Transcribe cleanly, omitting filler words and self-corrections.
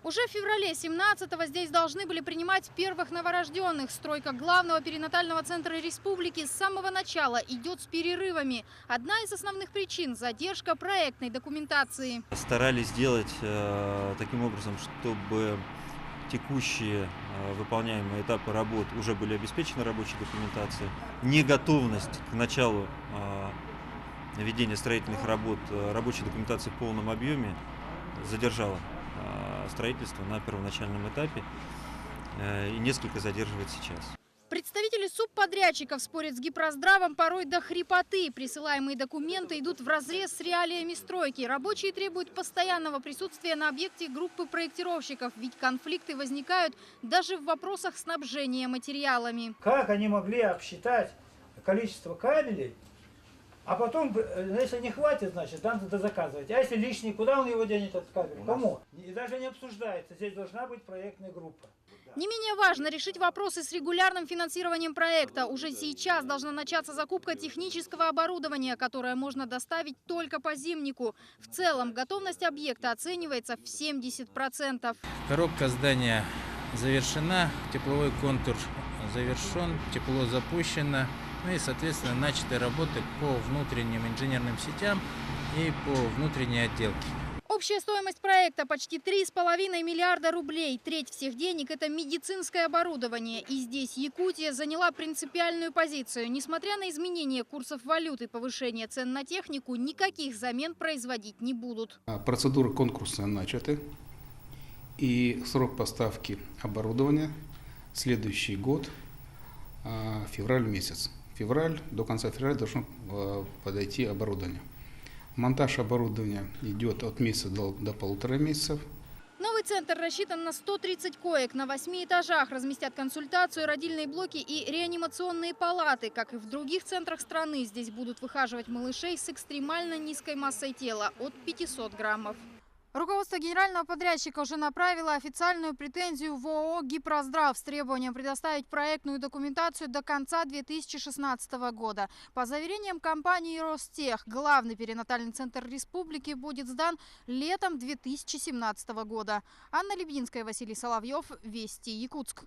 Уже в феврале 17-го здесь должны были принимать первых новорожденных. Стройка главного перинатального центра республики с самого начала идет с перерывами. Одна из основных причин – задержка проектной документации. Старались сделать таким образом, чтобы текущие выполняемые этапы работ уже были обеспечены рабочей документацией. Неготовность к началу ведения строительных работ рабочей документации в полном объеме задержала строительство на первоначальном этапе и несколько задерживает сейчас. Представители субподрядчиков спорят с Гипроздравом порой до хрипоты. Присылаемые документы идут вразрез с реалиями стройки. Рабочие требуют постоянного присутствия на объекте группы проектировщиков, ведь конфликты возникают даже в вопросах снабжения материалами. Как они могли обсчитать количество кабелей, а потом, если не хватит, значит, надо заказывать. А если лишний, куда он его денет, этот кабель? Кому? И даже не обсуждается. Здесь должна быть проектная группа. Не менее важно решить вопросы с регулярным финансированием проекта. Уже сейчас должна начаться закупка технического оборудования, которое можно доставить только по зимнику. В целом готовность объекта оценивается в 70%. Коробка здания завершена, тепловой контур завершен, тепло запущено. Ну и, соответственно, начаты работы по внутренним инженерным сетям и по внутренней отделке. Общая стоимость проекта почти 3,5 миллиарда рублей. Треть всех денег – это медицинское оборудование. И здесь Якутия заняла принципиальную позицию. Несмотря на изменения курсов валют и повышение цен на технику, никаких замен производить не будут. Процедуры конкурса начаты. И срок поставки оборудования следующий год, февраль месяц. До конца февраля должно подойти оборудование. Монтаж оборудования идет от месяца до 1,5 месяцев. Новый центр рассчитан на 130 коек. На 8 этажах разместят консультацию, родильные блоки и реанимационные палаты. Как и в других центрах страны, здесь будут выхаживать малышей с экстремально низкой массой тела – от 500 граммов. Руководство генерального подрядчика уже направило официальную претензию в ООО «Гипроздрав» с требованием предоставить проектную документацию до конца 2016 года. По заверениям компании «Ростех», главный перинатальный центр республики будет сдан летом 2017 года. Анна Лебединская, Василий Соловьев, Вести, Якутск.